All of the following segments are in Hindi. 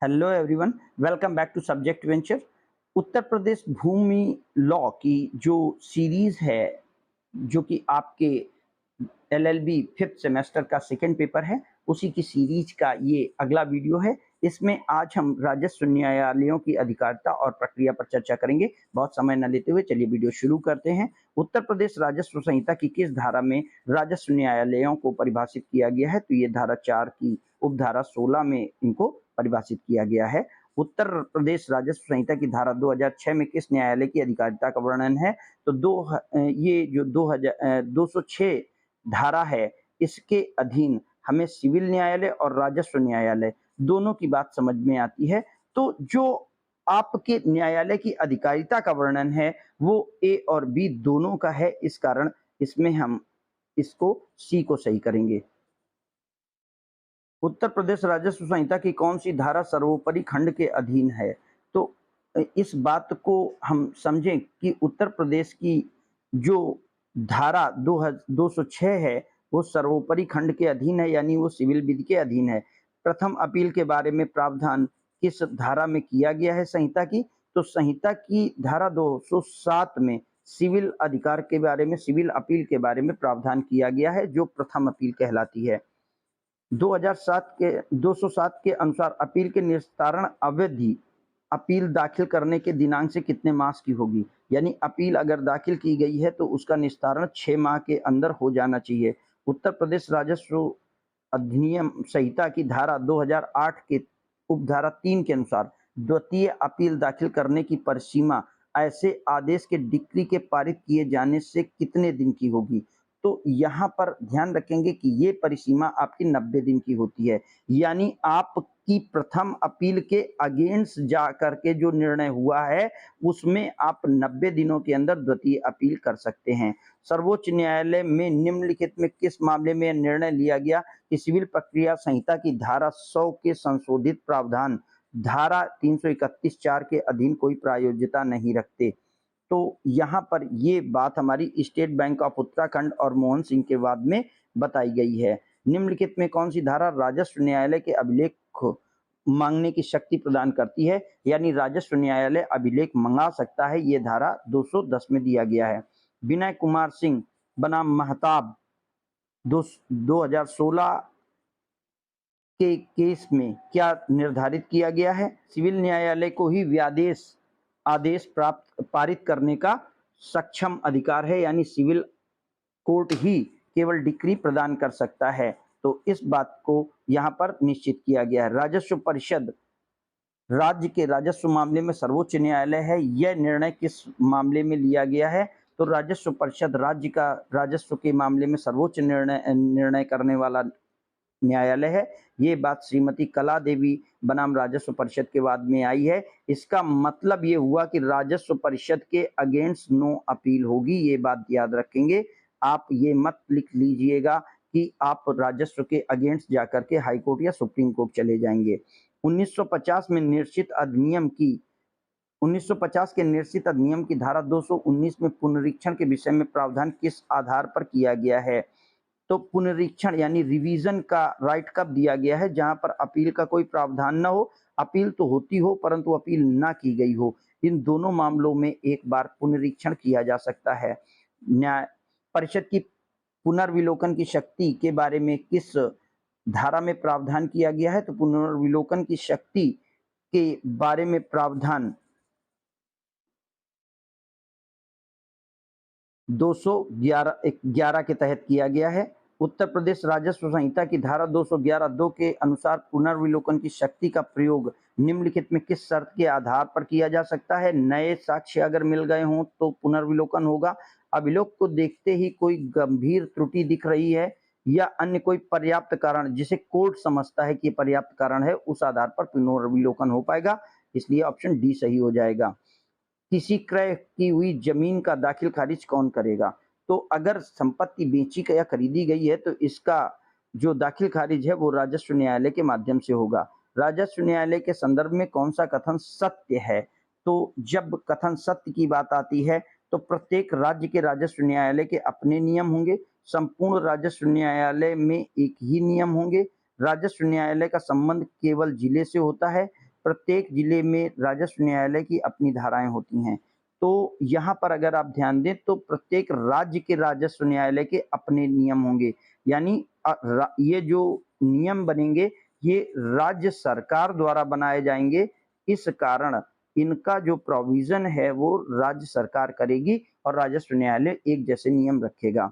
Hello everyone, welcome back to subject venture. Uttar Pradesh भूमि लॉ की जो सीरीज है, जो कि आपके एलएलबी फिफ्थ सेमेस्टर का सेकंड पेपर है, उसी की सीरीज का ये अगला वीडियो है। इसमें आज हम राजस्व न्यायालयों की अधिकारिता और प्रक्रिया पर चर्चा करेंगे। बहुत समय न लेते हुए चलिए वीडियो शुरू करते हैं। उत्तर प्रदेश राजस्व संहिता की किस धारा में राजस्व न्यायालयों को परिभाषित किया गया है? तो ये धारा 4 की उपधारा 16 में इनको परिभाषित किया गया है। उत्तर प्रदेश राजस्व संहिता की धारा 2006 में किस न्यायालय की अधिकारिता का वर्णन है? तो ये जो 206 धारा है, इसके अधीन हमें सिविल न्यायालय और राजस्व न्यायालय दोनों की बात समझ में आती है। तो जो आपके न्यायालय की अधिकारिता का वर्णन है, वो ए और बी दोनों का है। इस कारण इसमें हम इसको सी को सही करेंगे। उत्तर प्रदेश राजस्व संहिता की कौन सी धारा सर्वोपरि खंड के अधीन है? तो इस बात को हम समझें कि उत्तर प्रदेश की जो धारा 206 है, वो सर्वोपरि खंड के अधीन है, यानी वो सिविल विधि के अधीन है। प्रथम अपील के बारे में प्रावधान किस धारा में किया गया है संहिता की? तो संहिता की धारा 207 में सिविल अधिकार के बारे में, सिविल अपील के बारे में प्रावधान किया गया है, जो प्रथम अपील कहलाती है। 207 के अनुसार अपील के निस्तारण अवधि अपील दाखिल करने के दिनांक से कितने मास की होगी? यानी अपील अगर दाखिल की गई है तो उसका निस्तारण 6 माह के अंदर हो जाना चाहिए। उत्तर प्रदेश राजस्व अधिनियम संहिता की धारा 2008 के उपधारा 3 के अनुसार द्वितीय अपील दाखिल करने की परिसीमा ऐसे आदेश के डिक्री के पारित किए जाने से कितने दिन की होगी? तो यहाँ पर ध्यान रखेंगे कि ये परिसीमा आपकी 90 दिन की होती है। यानी आपकी प्रथम अपील के अगेंस्ट जा करके जो निर्णय हुआ है, उसमें आप 90 दिनों के अंदर द्वितीय अपील कर सकते हैं। सर्वोच्च न्यायालय में निम्नलिखित में किस मामले में निर्णय लिया गया कि सिविल प्रक्रिया संहिता की धारा 100 के संशोधित प्रावधान धारा 331(4) के अधीन कोई प्रायोज्यता नहीं रखते? तो यहाँ पर ये बात हमारी स्टेट बैंक ऑफ उत्तराखंड और मोहन सिंह के वाद में बताई गई है। निम्नलिखित में कौन सी धारा राजस्व न्यायालय के अभिलेख मांगने की शक्ति प्रदान करती है? यानी राजस्व न्यायालय अभिलेख मंगा सकता है, ये धारा 210 में दिया गया है। विनय कुमार सिंह बनाम महताब 2016 के केस में क्या निर्धारित किया गया है? सिविल न्यायालय को ही व्यादेश आदेश पारित करने का सक्षम अधिकार है, यानी सिविल कोर्ट ही केवल डिक्री प्रदान कर सकता है। तो इस बात को यहाँ पर निश्चित किया गया है। राजस्व परिषद राज्य के राजस्व मामले में सर्वोच्च न्यायालय है। यह निर्णय किस मामले में लिया गया है? तो राजस्व परिषद राज्य का राजस्व के मामले में सर्वोच्च निर्णय करने वाला न्यायालय है। ये बात श्रीमती कला देवी बनाम राजस्व परिषद के बाद में आई है। इसका मतलब ये हुआ कि राजस्व परिषद के अगेंस्ट नो अपील होगी। ये बात याद रखेंगे। आप ये मत लिख लीजिएगा कि आप राजस्व के अगेंस्ट जाकर के हाई कोर्ट या सुप्रीम कोर्ट चले जाएंगे। 1950 में निर्सित अधिनियम की 1950 के निर्सित अधिनियम की धारा 219 में पुनरीक्षण के विषय में प्रावधान किस आधार पर किया गया है? तो पुनरीक्षण यानी रिवीजन का राइट कब दिया गया है? जहां पर अपील का कोई प्रावधान न हो, अपील तो होती हो परंतु अपील ना की गई हो। इन दोनों मामलों में एक बार पुनरीक्षण किया जा सकता है। न्याय परिषद की पुनर्विलोकन की शक्ति के बारे में किस धारा में प्रावधान किया गया है? तो पुनर्विलोकन की शक्ति के बारे में प्रावधान 211 के तहत किया गया है। उत्तर प्रदेश राजस्व संहिता की धारा 211(2) के अनुसार पुनर्विलोकन की शक्ति का प्रयोग निम्नलिखित में किस शर्त के आधार पर किया जा सकता है? नए साक्ष्य अगर मिल गए हों तो पुनर्विलोकन होगा। अभिलोक को देखते ही कोई गंभीर त्रुटि दिख रही है या अन्य कोई पर्याप्त कारण जिसे कोर्ट समझता है कि पर्याप्त कारण है, उस आधार पर पुनर्विलोकन हो पाएगा। इसलिए ऑप्शन डी सही हो जाएगा। किसी क्रय की हुई जमीन का दाखिल खारिज कौन करेगा? तो अगर संपत्ति बेची या खरीदी गई है तो इसका जो दाखिल खारिज है वो राजस्व न्यायालय के माध्यम से होगा। राजस्व न्यायालय के संदर्भ में कौन सा कथन सत्य है? तो जब कथन सत्य की बात आती है तो प्रत्येक राज्य के राजस्व न्यायालय के अपने नियम होंगे। संपूर्ण राजस्व न्यायालय में एक ही नियम होंगे। राजस्व न्यायालय का संबंध केवल जिले से होता है। प्रत्येक जिले में राजस्व न्यायालय की अपनी धाराएँ होती हैं। तो यहाँ पर अगर आप ध्यान दें तो प्रत्येक राज्य के राजस्व न्यायालय के अपने नियम होंगे। यानी ये जो नियम बनेंगे ये राज्य सरकार द्वारा बनाए जाएँगे। इस कारण इनका जो प्रोविज़न है वो राज्य सरकार करेगी और राजस्व न्यायालय एक जैसे नियम रखेगा।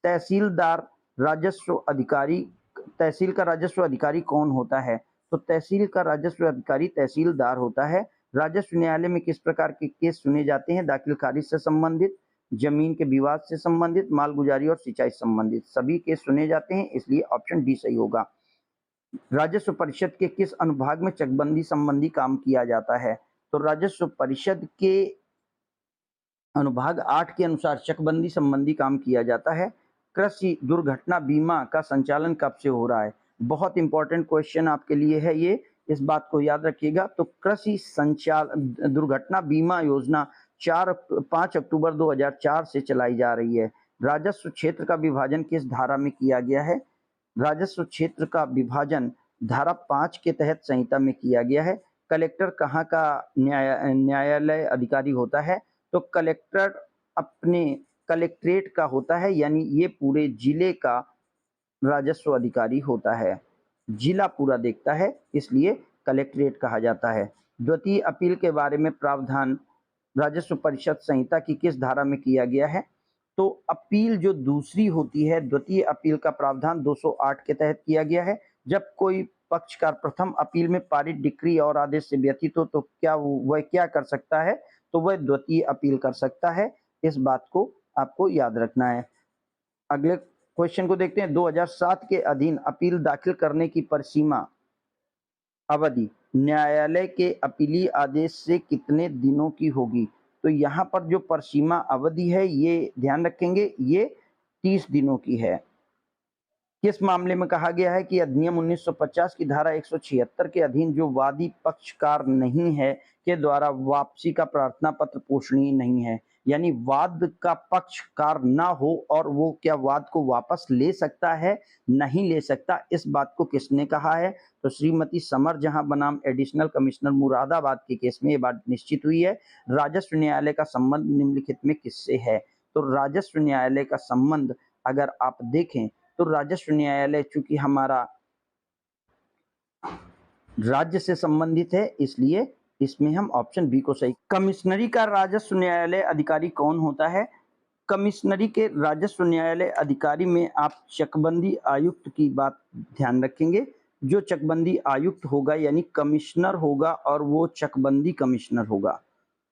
तहसीलदार राजस्व अधिकारी तहसील का राजस्व अधिकारी कौन होता है? तो तहसील का राजस्व अधिकारी तहसीलदार होता है। राजस्व न्यायालय में किस प्रकार के केस सुने जाते हैं? दाखिल खारिज से संबंधित, जमीन के विवाद से संबंधित, मालगुजारी और सिंचाई से संबंधित सभी केस सुने जाते हैं, इसलिए ऑप्शन डी सही होगा। राजस्व परिषद के किस अनुभाग में चकबंदी संबंधी काम किया जाता है? तो राजस्व परिषद के अनुभाग 8 के अनुसार चकबंदी संबंधी काम किया जाता है। कृषि दुर्घटना बीमा का संचालन कब से हो रहा है? बहुत इंपॉर्टेंट क्वेश्चन आपके लिए है ये, इस बात को याद रखिएगा। तो कृषि दुर्घटना बीमा योजना 5 अक्टूबर 2004 से चलाई जा रही है। राजस्व क्षेत्र का विभाजन किस धारा में किया गया है? राजस्व क्षेत्र का विभाजन धारा 5 के तहत संहिता में किया गया है। कलेक्टर कहाँ का न्यायालय अधिकारी होता है? तो कलेक्टर अपने कलेक्ट्रेट का होता है, यानी ये पूरे जिले का राजस्व अधिकारी होता है। जिला पूरा देखता है, इसलिए कलेक्ट्रेट कहा जाता है। द्वितीय अपील के बारे में प्रावधान राजस्व परिषद संहिता की किस धारा में किया गया है? तो अपील जो दूसरी होती है, द्वितीय अपील का प्रावधान 208 के तहत किया गया है। जब कोई पक्षकार प्रथम अपील में पारित डिक्री और आदेश से व्यतीत हो तो वह क्या कर सकता है? तो वह द्वितीय अपील कर सकता है। इस बात को आपको याद रखना है। अगले क्वेश्चन को देखते हैं। 2007 के अधीन अपील दाखिल करने की परिसीमा अवधि न्यायालय के अपीली आदेश से कितने दिनों की होगी? तो यहाँ पर जो परिसीमा अवधि है ये ध्यान रखेंगे, ये 30 दिनों की है। किस मामले में कहा गया है कि अधिनियम 1950 की धारा 176 के अधीन जो वादी पक्षकार नहीं है के द्वारा वापसी का प्रार्थना पत्र पोषणीय नहीं है? यानी वाद का पक्षकार ना हो और वो क्या वाद को वापस ले सकता है? नहीं ले सकता। इस बात को किसने कहा है? तो श्रीमती समर जहां बनाम एडिशनल कमिश्नर मुरादाबाद के केस में ये बात निश्चित हुई है। राजस्व न्यायालय का संबंध निम्नलिखित में किससे है? तो राजस्व न्यायालय का संबंध अगर आप देखें तो राजस्व न्यायालय चूंकि हमारा राज्य से संबंधित है, इसलिए इसमें हम ऑप्शन बी को सही। कमिश्नरी का राजस्व न्यायालय अधिकारी कौन होता है? कमिश्नरी के राजस्व न्यायालय अधिकारी में आप चकबंदी आयुक्त की बात ध्यान रखेंगे। जो चकबंदी आयुक्त होगा यानी कमिश्नर होगा और वो चकबंदी कमिश्नर होगा।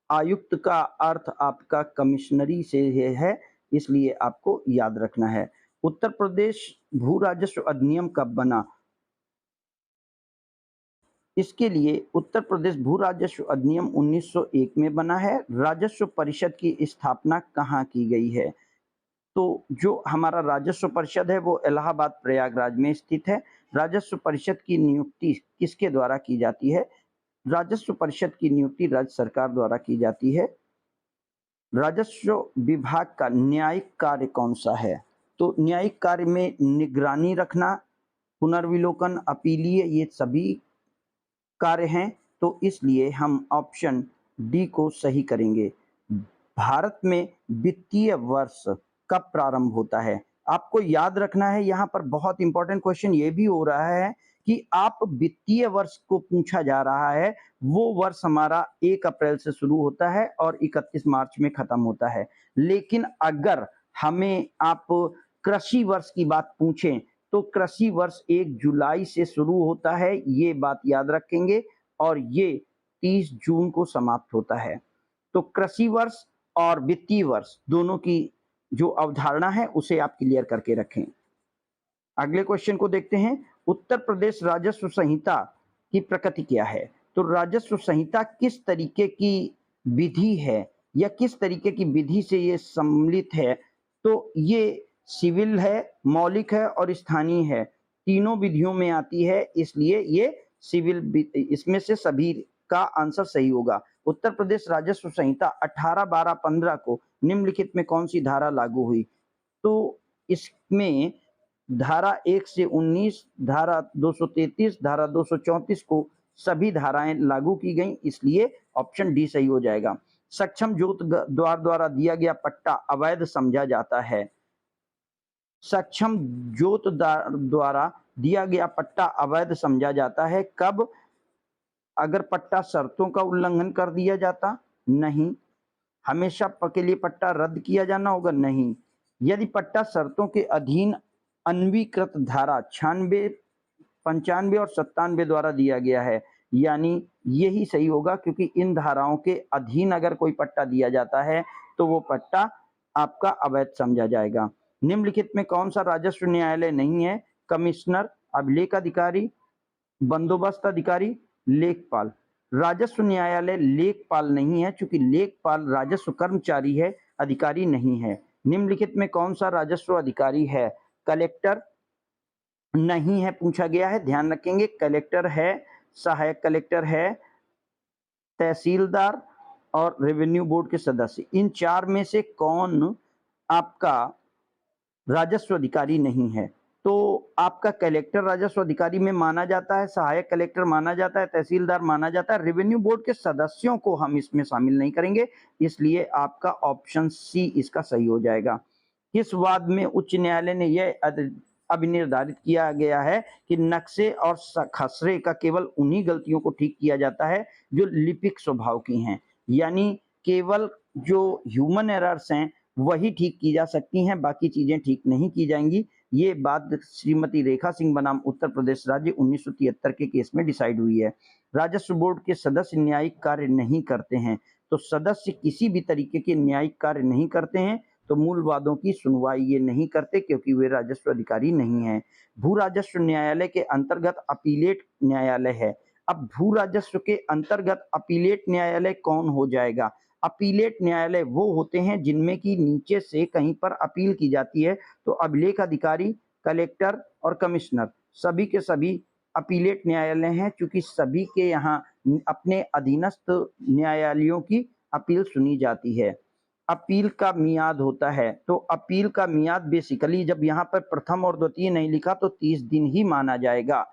आयुक्त का अर्थ आपका कमिश्नरी से है, इसलिए आपको याद रखना है। उत्तर प्रदेश भू राजस्व अधिनियम कब बना? इसके लिए उत्तर प्रदेश भू राजस्व अधिनियम 1901 में बना है। राजस्व परिषद की स्थापना कहाँ की गई है? तो जो हमारा राजस्व परिषद है वो इलाहाबाद प्रयागराज में स्थित है। राजस्व परिषद की नियुक्ति किसके द्वारा की जाती है? राजस्व परिषद की नियुक्ति राज्य सरकार द्वारा की जाती है। राजस्व विभाग का न्यायिक कार्य कौन सा है? तो न्यायिक कार्य में निगरानी रखना, पुनर्विलोकन, अपीलीय, ये सभी कार्य हैं। तो इसलिए हम ऑप्शन डी को सही करेंगे। भारत में वित्तीय वर्ष कब प्रारंभ होता है? आपको याद रखना है, यहाँ पर बहुत इंपॉर्टेंट क्वेश्चन ये भी हो रहा है कि आप वित्तीय वर्ष को पूछा जा रहा है। वो वर्ष हमारा 1 अप्रैल से शुरू होता है और 31 मार्च में खत्म होता है। लेकिन अगर हमें आप कृषि वर्ष की बात पूछें तो कृषि वर्ष 1 जुलाई से शुरू होता है, ये बात याद रखेंगे, और ये 30 जून को समाप्त होता है। तो कृषि वर्ष और वित्तीय वर्ष दोनों की जो अवधारणा है उसे आप क्लियर करके रखें। अगले क्वेश्चन को देखते हैं। उत्तर प्रदेश राजस्व संहिता की प्रकृति क्या है? तो राजस्व संहिता किस तरीके की विधि है या किस तरीके की विधि से ये सम्मिलित है? तो ये सिविल है, मौलिक है और स्थानीय है, तीनों विधियों में आती है, इसलिए ये सिविल, इसमें से सभी का आंसर सही होगा। उत्तर प्रदेश राजस्व संहिता 18/12/15 को निम्नलिखित में कौन सी धारा लागू हुई? तो इसमें धारा 1 से 19, धारा 233, धारा 234 को सभी धाराएं लागू की गई, इसलिए ऑप्शन डी सही हो जाएगा। सक्षम जोत द्वारा दिया गया पट्टा अवैध समझा जाता है। सक्षम जोतदार द्वारा दिया गया पट्टा अवैध समझा जाता है कब? अगर पट्टा शर्तों का उल्लंघन कर दिया जाता, नहीं। हमेशा के लिए पट्टा रद्द किया जाना होगा, नहीं। यदि पट्टा शर्तों के अधीन अन्वीकृत धारा 96, 95 और 97 द्वारा दिया गया है, यानी यही सही होगा, क्योंकि इन धाराओं के अधीन अगर कोई पट्टा दिया जाता है तो वो पट्टा आपका अवैध समझा जाएगा। निम्नलिखित में कौन सा राजस्व न्यायालय नहीं है? कमिश्नर, अभिलेख अधिकारी, बंदोबस्त अधिकारी, लेखपाल। राजस्व न्यायालय लेखपाल नहीं है, चूंकि लेखपाल राजस्व कर्मचारी है, अधिकारी नहीं है। निम्नलिखित में कौन सा राजस्व अधिकारी है? कलेक्टर नहीं है, पूछा गया है, ध्यान रखेंगे। कलेक्टर है, सहायक कलेक्टर है, तहसीलदार और रेवेन्यू बोर्ड के सदस्य। इन चार में से कौन आपका राजस्व अधिकारी नहीं है? तो आपका कलेक्टर राजस्व अधिकारी में माना जाता है, सहायक कलेक्टर माना जाता है, तहसीलदार माना जाता है। रेवेन्यू बोर्ड के सदस्यों को हम इसमें शामिल नहीं करेंगे, इसलिए आपका ऑप्शन सी इसका सही हो जाएगा। किस वाद में उच्च न्यायालय ने यह अभिनिर्धारित किया गया है कि नक्शे और खसरे का केवल उन्हीं गलतियों को ठीक किया जाता है जो लिपिक स्वभाव की हैं, यानी केवल जो ह्यूमन एरर्स हैं वही ठीक की जा सकती हैं, बाकी चीजें ठीक नहीं की जाएंगी। ये बात श्रीमती रेखा सिंह बनाम उत्तर प्रदेश राज्य 1973 के केस में डिसाइड हुई है। राजस्व बोर्ड के सदस्य न्यायिक कार्य नहीं करते हैं, तो सदस्य किसी भी तरीके के न्यायिक कार्य नहीं करते हैं, तो मूल वादों की सुनवाई ये नहीं करते, क्योंकि वे राजस्व अधिकारी नहीं हैं। भू राजस्व न्यायालय के अंतर्गत अपीलेट न्यायालय है। अब भू राजस्व के अंतर्गत अपीलेट न्यायालय कौन हो जाएगा? अपीलेट न्यायालय वो होते हैं जिनमें की नीचे से कहीं पर अपील की जाती है, तो अभिलेख अधिकारी, कलेक्टर और कमिश्नर सभी के सभी अपीलेट न्यायालय हैं, क्योंकि सभी के यहाँ अपने अधीनस्थ न्यायालयों की अपील सुनी जाती है। अपील का मियाद होता है, तो अपील का मियाद बेसिकली जब यहाँ पर प्रथम और द्वितीय नहीं लिखा तो 30 दिन ही माना जाएगा।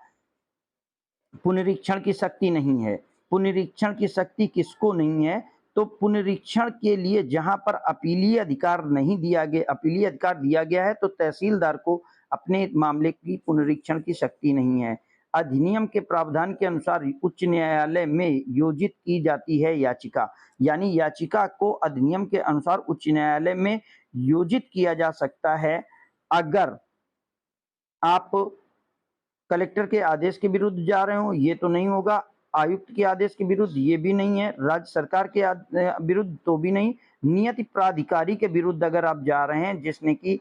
पुनरीक्षण की शक्ति नहीं है। पुनरीक्षण की शक्ति किसको नहीं है? तो पुनरीक्षण के लिए जहां पर अपीलीय अधिकार नहीं दिया गया, अपीलीय अधिकार दिया गया है, तो तहसीलदार को अपने मामले की पुनरीक्षण की शक्ति नहीं है। अधिनियम के प्रावधान के अनुसार उच्च न्यायालय में योजित की जाती है याचिका, यानी याचिका को अधिनियम के अनुसार उच्च न्यायालय में योजित किया जा सकता है अगर आप कलेक्टर के आदेश के विरुद्ध जा रहे हो, ये तो नहीं होगा। आयुक्त के आदेश के विरुद्ध, ये भी नहीं है। राज्य सरकार के विरुद्ध, तो भी नहीं। नियत प्राधिकारी के विरुद्ध अगर आप जा रहे हैं जिसने कि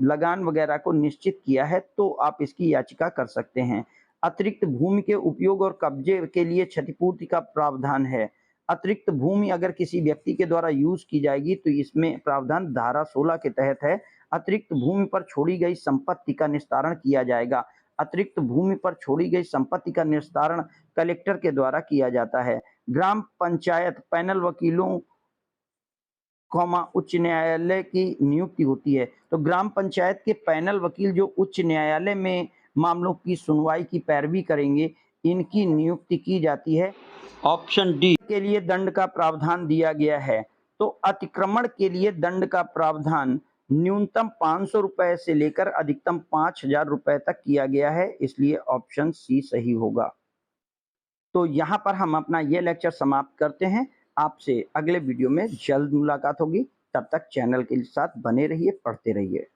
लगान वगैरह को निश्चित किया है, तो आप इसकी याचिका कर सकते हैं। अतिरिक्त भूमि के उपयोग और कब्जे के लिए क्षतिपूर्ति का प्रावधान है। अतिरिक्त भूमि अगर किसी व्यक्ति के द्वारा यूज की जाएगी तो इसमें प्रावधान धारा 16 के तहत है। अतिरिक्त भूमि पर छोड़ी गई संपत्ति का निस्तारण किया जाएगा। अतिरिक्त भूमि पर छोड़ी गई संपत्ति का निस्तारण कलेक्टर के द्वारा किया जाता है। ग्राम पंचायत पैनल वकीलों उच्च न्यायालय की नियुक्ति होती है, तो ग्राम पंचायत के पैनल वकील जो उच्च न्यायालय में मामलों की सुनवाई की पैरवी करेंगे, इनकी नियुक्ति की जाती है। ऑप्शन डी के लिए दंड का प्रावधान दिया गया है, तो अतिक्रमण के लिए दंड का प्रावधान न्यूनतम 500 रुपए से लेकर अधिकतम 5000 रुपए तक किया गया है, इसलिए ऑप्शन सी सही होगा। तो यहाँ पर हम अपना ये लेक्चर समाप्त करते हैं। आपसे अगले वीडियो में जल्द मुलाकात होगी। तब तक चैनल के साथ बने रहिए, पढ़ते रहिए।